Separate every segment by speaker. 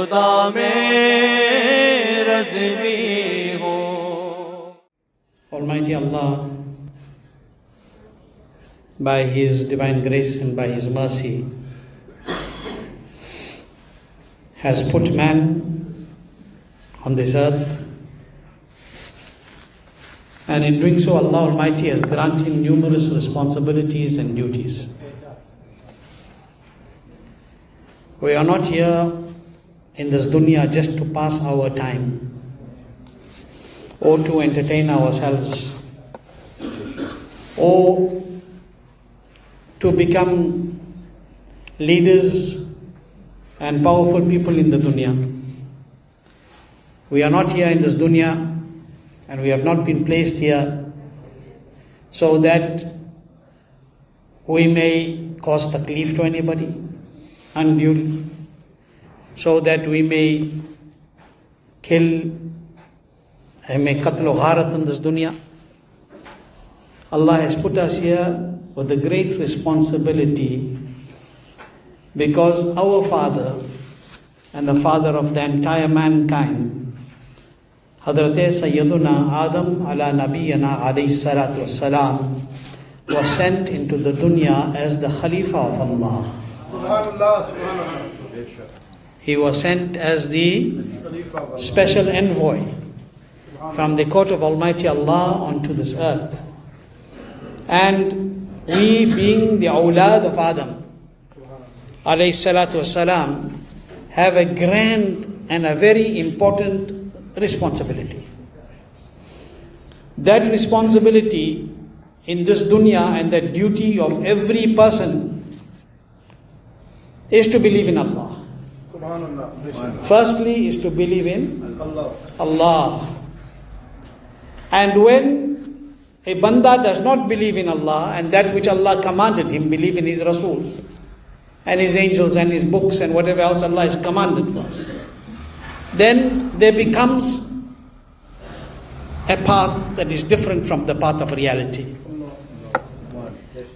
Speaker 1: खुदा में रज़वी हो।
Speaker 2: Almighty Allah, by His divine grace and by His mercy, has put man on this earth, and in doing so Allah Almighty has granted him numerous responsibilities and duties. We are not here in this dunya just to pass our time or to entertain ourselves or to become leaders and powerful people in the dunya. We are not here in this dunya, and we have not been placed here so that we may cause taklif to anybody unduly, so that we may kill and make qatl wa gharat in this dunya. Allah has put us here with a great responsibility, because our Father and the Father of the entire mankind, Hazrat Sayyiduna Adam ala Nabiyyana alayhi salatu wassalam, was sent into the dunya as the Khalifa of Allah. He was sent as the special envoy from the court of Almighty Allah onto this earth. And we, being the awlad of Adam alayhi salatu wassalam, have a grand and a very important responsibility. That responsibility in this dunya and the duty of every person is to believe in Allah. Firstly is to believe in Allah. And when a banda does not believe in Allah and that which Allah commanded him, believe in His Rasuls and His angels and His books and whatever else Allah has commanded for us, then there becomes a path that is different from the path of reality.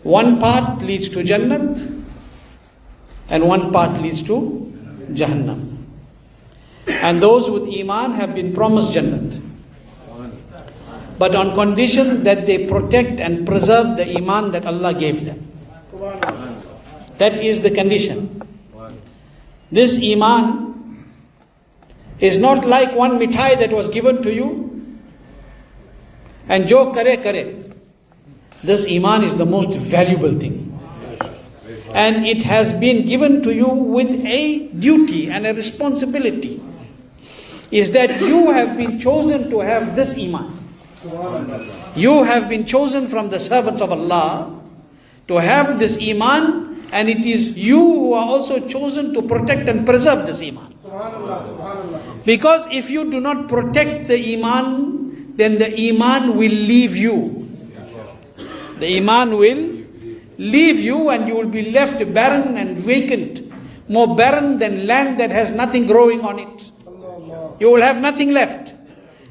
Speaker 2: One path leads to Jannat and one path leads to Jahannam. And those with Iman have been promised Jannat, but on condition that they protect and preserve the Iman that Allah gave them. That is the condition. This Iman is not like one mithai that was given to you and jo kare kare. This Iman is the most valuable thing. And it has been given to you with a duty and a responsibility. Is that you have been chosen to have this Iman. You have been chosen from the servants of Allah to have this Iman, and it is you who are also chosen to protect and preserve this Iman. Because if you do not protect the Iman, then the Iman will leave you. The Iman will leave you and you will be left barren and vacant. More barren than land that has nothing growing on it. You will have nothing left.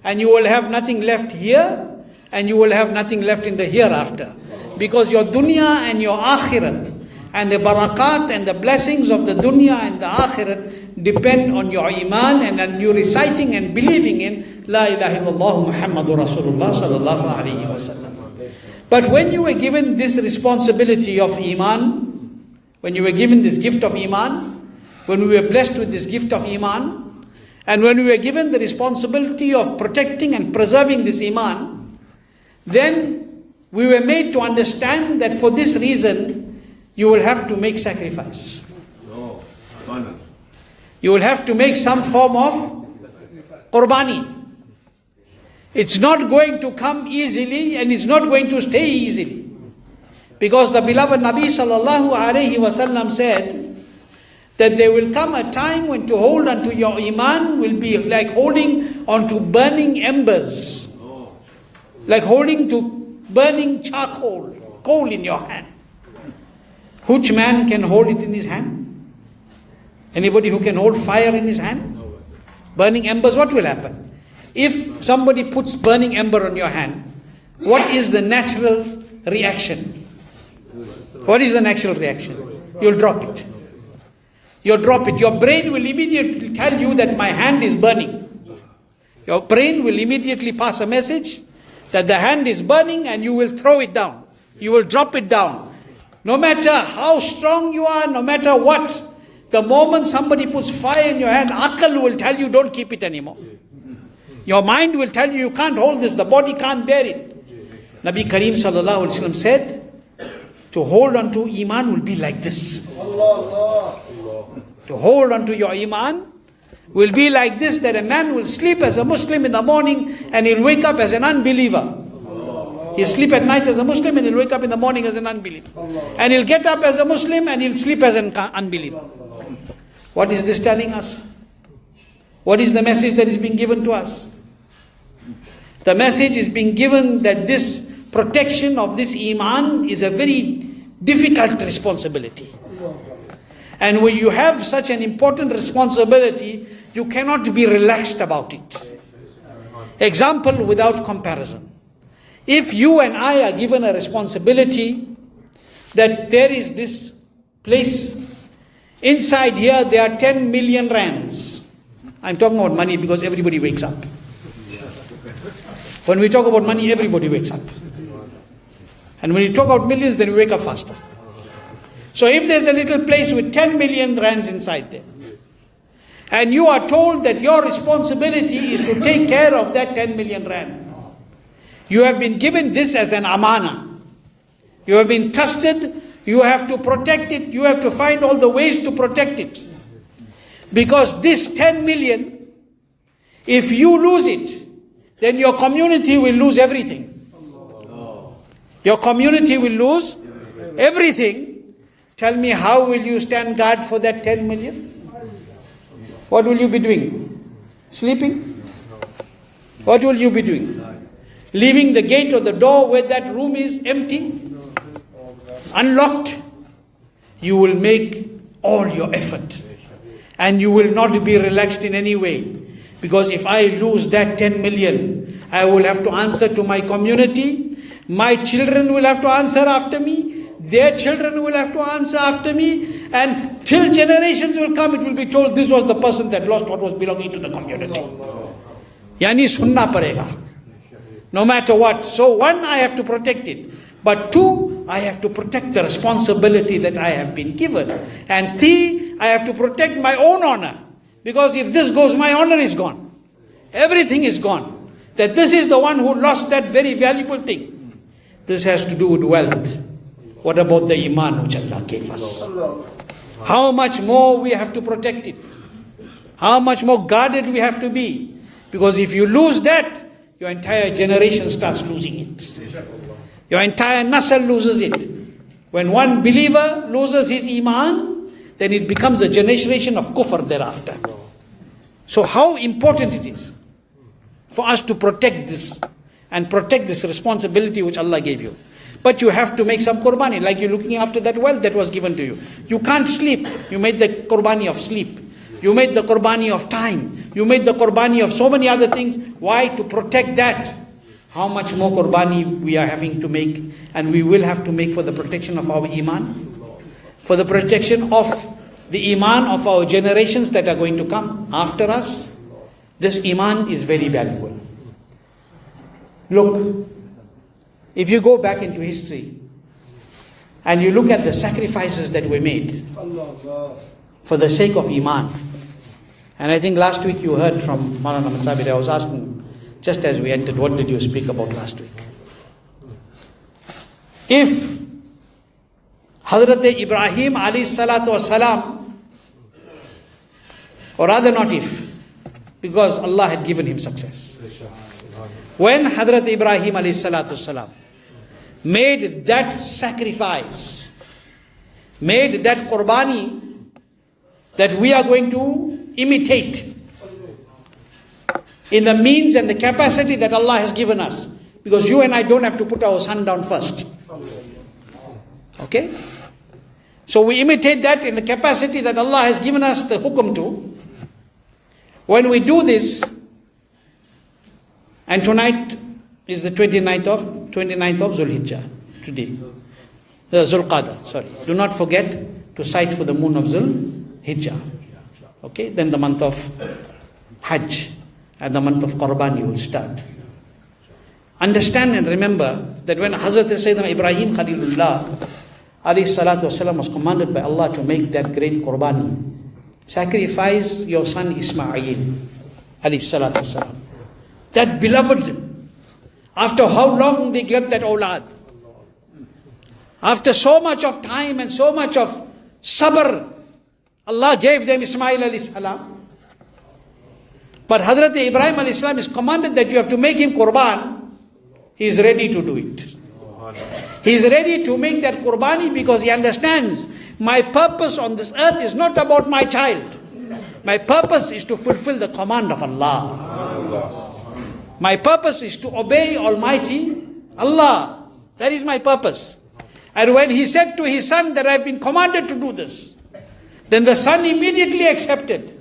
Speaker 2: And you will have nothing left here, and you will have nothing left in the hereafter. Because your dunya and your akhirat and the barakat and the blessings of the dunya and the akhirat depend on your iman and on you reciting and believing in La ilaha illallah Muhammadur Rasulullah sallallahu alayhi wa sallam. But when you were given this responsibility of iman, when you were given this gift of iman, when we were blessed with this gift of iman, and when we were given the responsibility of protecting and preserving this iman, then we were made to understand that for this reason, you will have to make sacrifice. You will have to make some form of qurbani. It's not going to come easily and it's not going to stay easily. Because the beloved Nabi sallallahu alayhi wasallam said that there will come a time when to hold onto your iman will be like holding onto burning embers. Like holding to burning charcoal, coal in your hand. Which man can hold it in his hand? Anybody who can hold fire in his hand? Burning embers, what will happen? If somebody puts burning ember on your hand, what is the natural reaction? What is the natural reaction? You'll drop it. You drop it. Your brain will immediately tell you that my hand is burning. Your brain will immediately pass a message that the hand is burning, and you will throw it down. You will drop it down. No matter how strong you are, no matter what, the moment somebody puts fire in your hand, Aql will tell you don't keep it anymore. Your mind will tell you you can't hold this, the body can't bear it. Nabi Kareem sallallahu alaihi wasallam said, to hold on to Iman will be like this. To hold on to your Iman will be like this, that a man will sleep as a Muslim in the morning and he'll wake up as an unbeliever. He'll sleep at night as a Muslim and he'll wake up in the morning as an unbeliever. And he'll get up as a Muslim and he'll sleep as an unbeliever. What is this telling us? What is the message that is being given to us? The message is being given that this protection of this Iman is a very difficult responsibility. And when you have such an important responsibility, you cannot be relaxed about it. Example without comparison. If you and I are given a responsibility that there is this place, inside here there are 10 million rands. I'm talking about money because everybody wakes up. When we talk about money, everybody wakes up. And when we talk about millions, then we wake up faster. So if there's a little place with 10 million rands inside there, and you are told that your responsibility is to take care of that 10 million rand, you have been given this as an amana. You have been trusted, you have to protect it, you have to find all the ways to protect it. Because this 10 million, if you lose it, then your community will lose everything. Your community will lose everything. Tell me, how will you stand guard for that 10 million? What will you be doing? Sleeping? What will you be doing? Leaving the gate or the door where that room is empty? Unlocked? You will make all your effort. And you will not be relaxed in any way. Because if I lose that 10 million, I will have to answer to my community. My children will have to answer after me. Their children will have to answer after me. And till generations will come, it will be told this was the person that lost what was belonging to the community. Yani sunna parega. No matter what. So one, I have to protect it. But two, I have to protect the responsibility that I have been given. And three, I have to protect my own honor. Because if this goes, my honor is gone. Everything is gone. That this is the one who lost that very valuable thing. This has to do with wealth. What about the Iman which Allah gave us? How much more we have to protect it? How much more guarded we have to be? Because if you lose that, your entire generation starts losing it. Your entire nasl loses it. When one believer loses his Iman, then it becomes a generation of kufr thereafter. So how important it is for us to protect this and protect this responsibility which Allah gave you. But you have to make some qurbani, like you're looking after that wealth that was given to you. You can't sleep. You made the qurbani of sleep. You made the qurbani of time. You made the qurbani of so many other things. Why? To protect that. How much more qurbani we are having to make, and we will have to make for the protection of our Iman, for the protection of the Iman of our generations that are going to come after us. This Iman is very valuable. Look, if you go back into history and you look at the sacrifices that were made for the sake of Iman, and I think last week you heard from Maulana Masabir, I was asking just as we entered, what did you speak about last week? If Hazrat Ibrahim alayhi salatu wasalam, or rather not if, because Allah had given him success. When Hazrat Ibrahim alayhi salatu wasalam made that sacrifice, made that qurbani that we are going to imitate in the means and the capacity that Allah has given us. Because you and I don't have to put our son down first. Okay? So we imitate that in the capacity that Allah has given us the hukum to. When we do this, and tonight is the 29th of Zulhijjah, today. Zulqa'dah, sorry. Do not forget to sight for the moon of Zulhijjah. Hijjah. Okay, then the month of Hajj and the month of Qurbani will start. Understand and remember that when Hazrat Sayyidina Ibrahim Khalilullah alayhi salatu wasalam was commanded by Allah to make that great Qurbani, sacrifice your son Ismail alayhi salatu wasalam. That beloved, after how long they get that awlad? After so much of time and so much of sabr, Allah gave them Ismail alayhi salam. But Hazrat Ibrahim alayhi salam is commanded that you have to make him Qurban. He is ready to do it. He is ready to make that Qurbani because he understands my purpose on this earth is not about my child. My purpose is to fulfill the command of Allah. My purpose is to obey Almighty Allah. That is my purpose. And when he said to his son that I have been commanded to do this, then the son immediately accepted.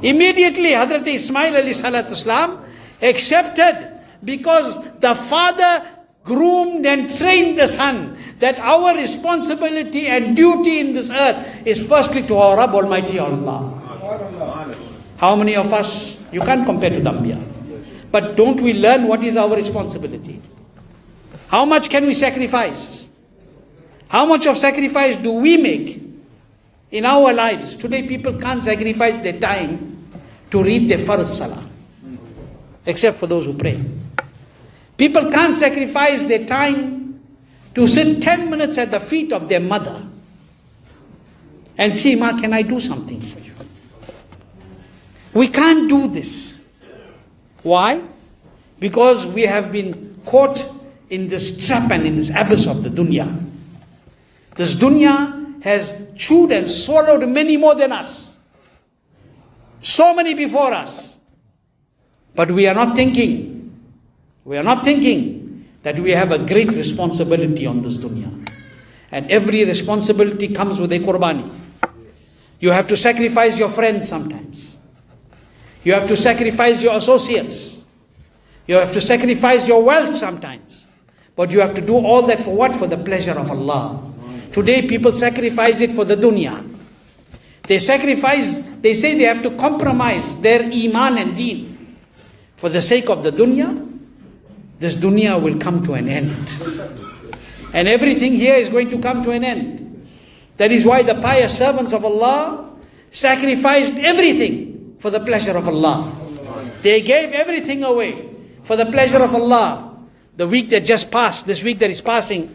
Speaker 2: Immediately Hazrat Ismail alayhi salatu wasalam accepted, because the father groomed and trained the son that our responsibility and duty in this earth is firstly to our Rabb Almighty Allah. How many of us, you can't compare to the Anbiya, but don't we learn what is our responsibility? How much can we sacrifice? How much of sacrifice do we make in our lives? Today people can't sacrifice their time to read their Farz Salah, except for those who pray. People can't sacrifice their time to sit 10 minutes at the feet of their mother and say, Ma, can I do something for you? We can't do this. Why? Because we have been caught in this trap and in this abyss of the dunya. This dunya has chewed and swallowed many more than us. So many before us. But we are not thinking. We are not thinking that we have a great responsibility on this dunya. And every responsibility comes with a Qurbani. You have to sacrifice your friends sometimes. You have to sacrifice your associates. You have to sacrifice your wealth sometimes. But you have to do all that for what? For the pleasure of Allah. Today people sacrifice it for the dunya. They sacrifice, they say they have to compromise their iman and deen for the sake of the dunya. This dunya will come to an end. And everything here is going to come to an end. That is why the pious servants of Allah sacrificed everything for the pleasure of Allah. They gave everything away for the pleasure of Allah. The week that just passed, this week that is passing,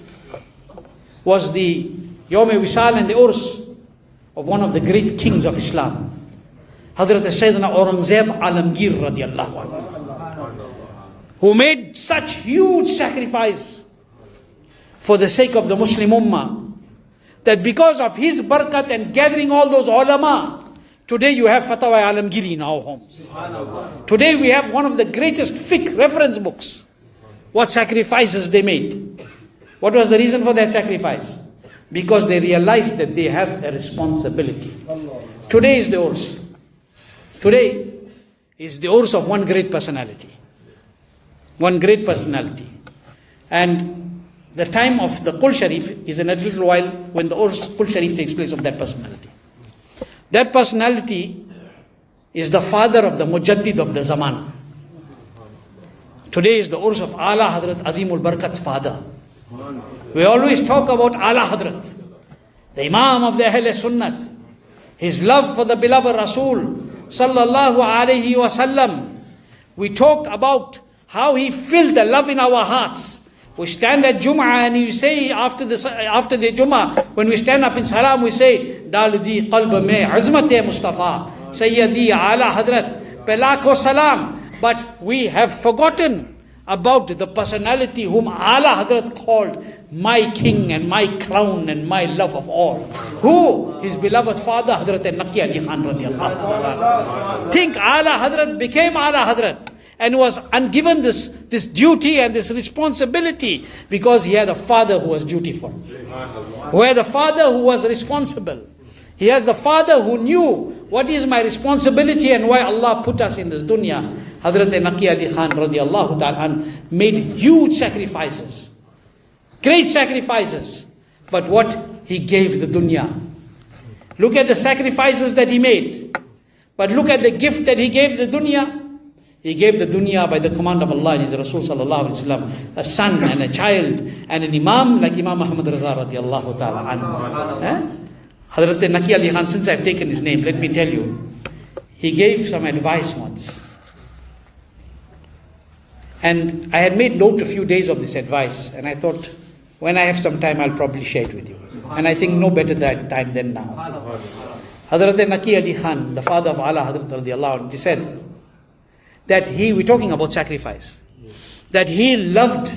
Speaker 2: was the Yawm Wisal and the Urs of one of the great kings of Islam, Hazrat Sayyidina Aurangzeb Alamgir radiallahu anhu, who made such huge sacrifice for the sake of the Muslim Ummah, that because of his barakat and gathering all those ulama, today you have Fatwa Alamgiri in our homes. Today we have one of the greatest fiqh reference books. What sacrifices they made. What was the reason for that sacrifice? Because they realized that they have a responsibility. Today is the Urs. Today is the Urs of one great personality. One great personality. And the time of the Qul Sharif is in a little while when the Urs Qul Sharif takes place of that personality. That personality is the father of the Mujaddid of the Zamana. Today is the Urs of Ala Hazrat Azimul Barakat's father. We always talk about Ala Hazrat, the Imam of the Ahl Sunnat, his love for the beloved Rasul sallallahu alayhi wasallam. We talk about how he filled the love in our hearts. We stand at Jummah and we say after the Jummah, when we stand up in Salam, we say, Dal di qalb mein azmat-e Mustafa, Sayyidi Ala Hazrat, pe lakho salam. But we have forgotten about the personality whom Ala Hazrat called my king and my crown and my love of all. Who? His beloved father, Hazrat Naqi Ali Khan radiallahu ta'ala. Think Ala Hazrat became Ala Hazrat and was given this duty and this responsibility because he had a father who was dutiful. Who had a father who was responsible. He has a father who knew what is my responsibility and why Allah put us in this dunya. Hazrat Naqi Ali Khan radiallahu ta'ala made huge sacrifices. Great sacrifices. But what he gave the dunya. Look at the sacrifices that he made. But look at the gift that he gave the dunya. He gave the dunya by the command of Allah and His Rasul sallallahu alaihi wasallam, a son and a child and an imam like Imam Muhammad Raza radiallahu ta'ala anhu. Hazrat Naki Ali Khan, since I've taken his name, let me tell you, he gave some advice once. And I had made note a few days of this advice, and I thought, when I have some time, I'll probably share it with you. And I think no better that time than now. Hazrat Naki Ali Khan, the father of Allah, Hazrat radiallahu anhu, he said that we're talking about sacrifice, that he loved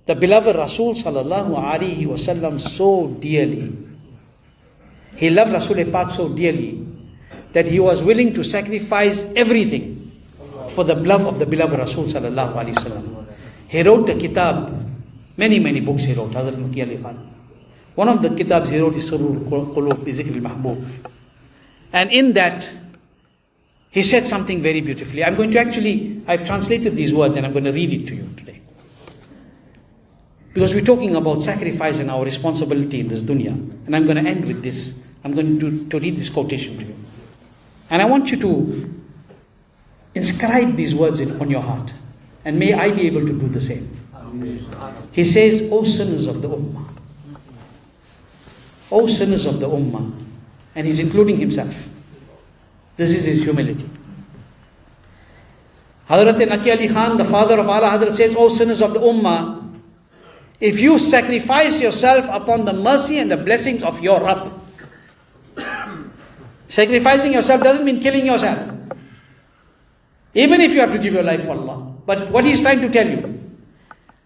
Speaker 2: the beloved Rasul sallallahu alaihi wasallam so dearly. He loved Rasul Pak so dearly that he was willing to sacrifice everything for the love of the beloved Rasul sallallahu alaihi wasallam. He wrote a kitab, many books he wrote, Hazrat Naki Ali Khan. One of the kitabs he wrote is Surur Qulub bi Zikr al-Mahbub. And in that, he said something very beautifully. I've translated these words and I'm going to read it to you today. Because we're talking about sacrifice and our responsibility in this dunya. And I'm going to end with this. I'm going to read this quotation to you. And I want you to inscribe these words on your heart. And may I be able to do the same. He says, O sinners of the Ummah. O sinners of the Ummah. And he's including himself. This is his humility. Hazrat Naki Ali Khan, the father of Allah, Hazrat says, O sinners of the Ummah, if you sacrifice yourself upon the mercy and the blessings of your Rabb. Sacrificing yourself doesn't mean killing yourself. Even if you have to give your life for Allah. But what he's trying to tell you,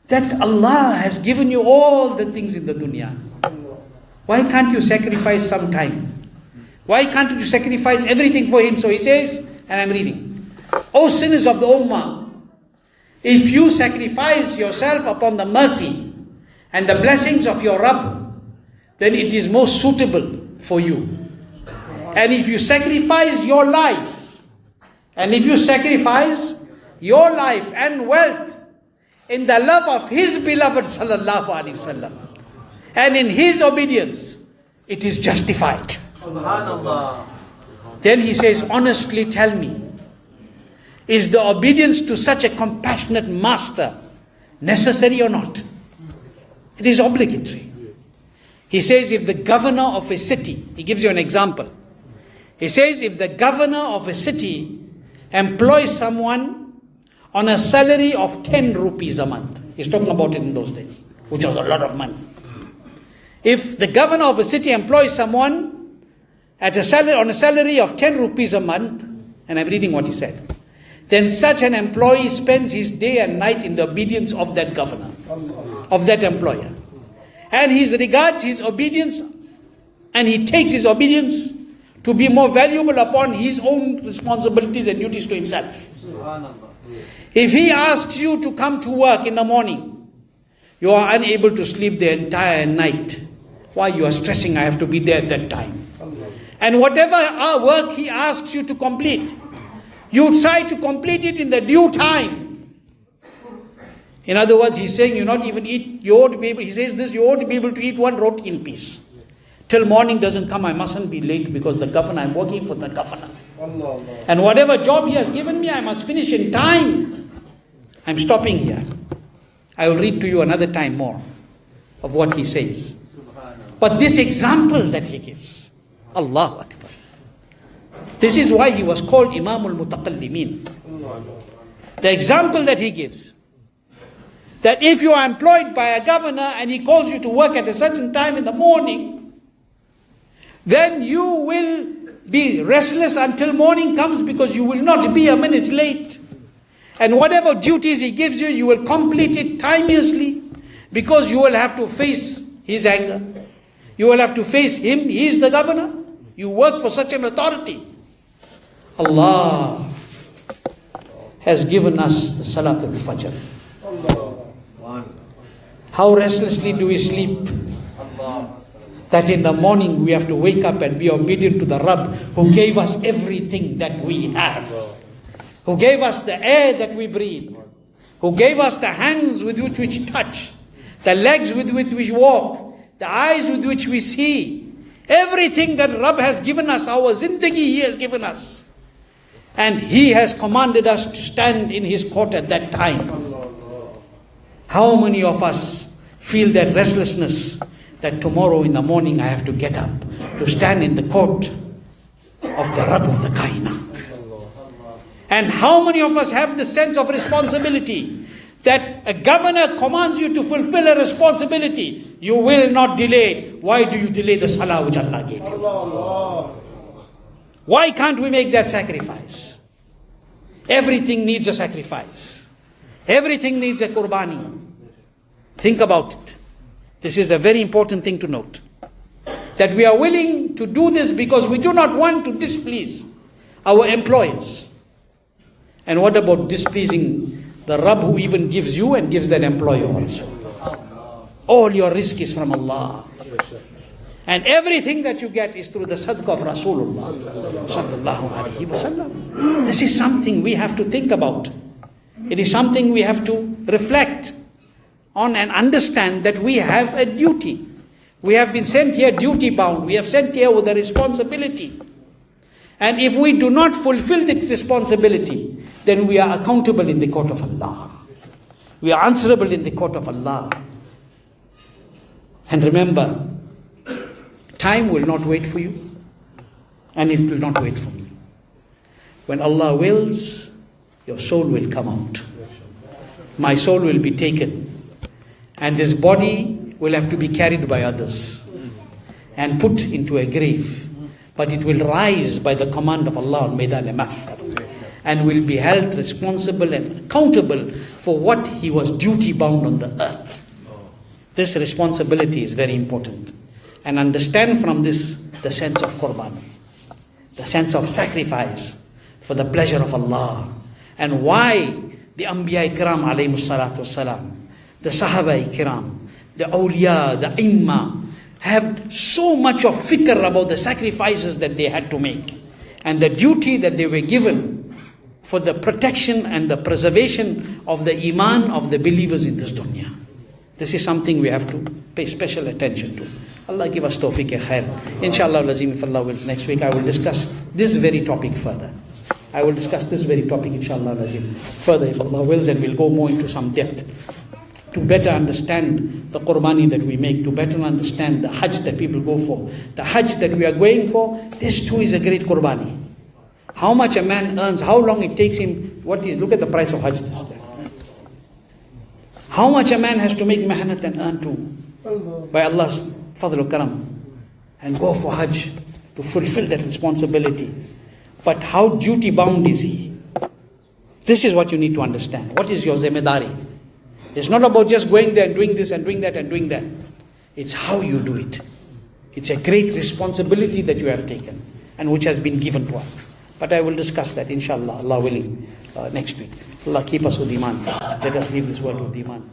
Speaker 2: that Allah has given you all the things in the dunya. Why can't you sacrifice some time? Why can't you sacrifice everything for Him? So he says, and I'm reading, O sinners of the Ummah, if you sacrifice yourself upon the mercy and the blessings of your Rabb, then it is most suitable for you. And if you sacrifice your life, and wealth in the love of His beloved sallallahu alaihi wasallam, and in His obedience, it is justified. Then he says, honestly tell me, is the obedience to such a compassionate master necessary or not? It is obligatory. He says, if the governor of a city, he gives you an example. He says, if the governor of a city employs someone on a salary of 10 rupees a month, he's talking about it in those days, which was a lot of money. If the governor of a city employs someone on a salary of 10 rupees a month, and I'm reading what he said, then such an employee spends his day and night in the obedience of that governor, of that employer. And he regards his obedience, and he takes his obedience to be more valuable upon his own responsibilities and duties to himself. If he asks you to come to work in the morning, you are unable to sleep the entire night. Why? You are stressing, I have to be there at that time. And whatever work he asks you to complete, you try to complete it in the due time. In other words, he's saying you ought to be able to eat one roti in peace. Till morning doesn't come, I mustn't be late because the governor, I'm working for the governor. And whatever job he has given me, I must finish in time. I'm stopping here. I will read to you another time more of what he says. But this example that he gives, Allahu Akbar. This is why he was called Imam al-Mutaqallimin. The example that he gives, that if you are employed by a governor and he calls you to work at a certain time in the morning, then you will be restless until morning comes because you will not be a minute late. And whatever duties he gives you, you will complete it timeously because you will have to face his anger. You will have to face him. He is the governor. You work for such an authority. Allah has given us the Salatul Fajr. How restlessly do we sleep? That in the morning we have to wake up and be obedient to the Rabb who gave us everything that we have. Who gave us the air that we breathe. Who gave us the hands with which we touch. The legs with which we walk. The eyes with which we see. Everything that Rabb has given us, our zindagi He has given us. And He has commanded us to stand in His court at that time. How many of us feel that restlessness, that tomorrow in the morning I have to get up to stand in the court of the Rabb of the Kainat? And how many of us have the sense of responsibility that a governor commands you to fulfill a responsibility? You will not delay it. Why do you delay the salah which Allah gave you? Why can't we make that sacrifice? Everything needs a sacrifice. Everything needs a qurbani. Think about it. This is a very important thing to note. That we are willing to do this because we do not want to displease our employers. And what about displeasing the Rabb who even gives you and gives that employer also? All your risk is from Allah. And everything that you get is through the sadaqah of Rasulullah sallallahu alaihi wasallam. This is something we have to think about. It is something we have to reflect on and understand that we have a duty. We have been sent here duty bound. We have sent here with a responsibility. And if we do not fulfill this responsibility, then we are accountable in the court of Allah. We are answerable in the court of Allah. And remember, time will not wait for you, and it will not wait for me. When Allah wills, your soul will come out. My soul will be taken, and this body will have to be carried by others and put into a grave. But it will rise by the command of Allah on Maidan al-Mahshar and will be held responsible and accountable for what he was duty bound on the earth. This responsibility is very important. And understand from this the sense of qurban, the sense of sacrifice for the pleasure of Allah, and why the Anbiya Ikram alayhimus salatu wassalam, the Sahaba Ikram, the awliya, the imma have so much of fikr about the sacrifices that they had to make and the duty that they were given for the protection and the preservation of the iman of the believers in this dunya. This is something we have to pay special attention to. Allah give us tawfiq khair. Inshallah, if Allah wills, next week I will discuss this very topic further. I will discuss this very topic, inshallah, further if Allah wills, and we'll go more into some depth to better understand the qurbani that we make, to better understand the hajj that people go for. The hajj that we are going for, this too is a great qurbani. How much a man earns, how long it takes him, look at the price of hajj this time. How much a man has to make mehnat and earn to, by Allah's fadl karam, and go for hajj to fulfill that responsibility. But how duty bound is he? This is what you need to understand. What is your zimedari? It's not about just going there and doing this and doing that and doing that. It's how you do it. It's a great responsibility that you have taken and which has been given to us. But I will discuss that, inshallah, Allah willing, next week. Allah keep us with iman. Let us leave this world with iman.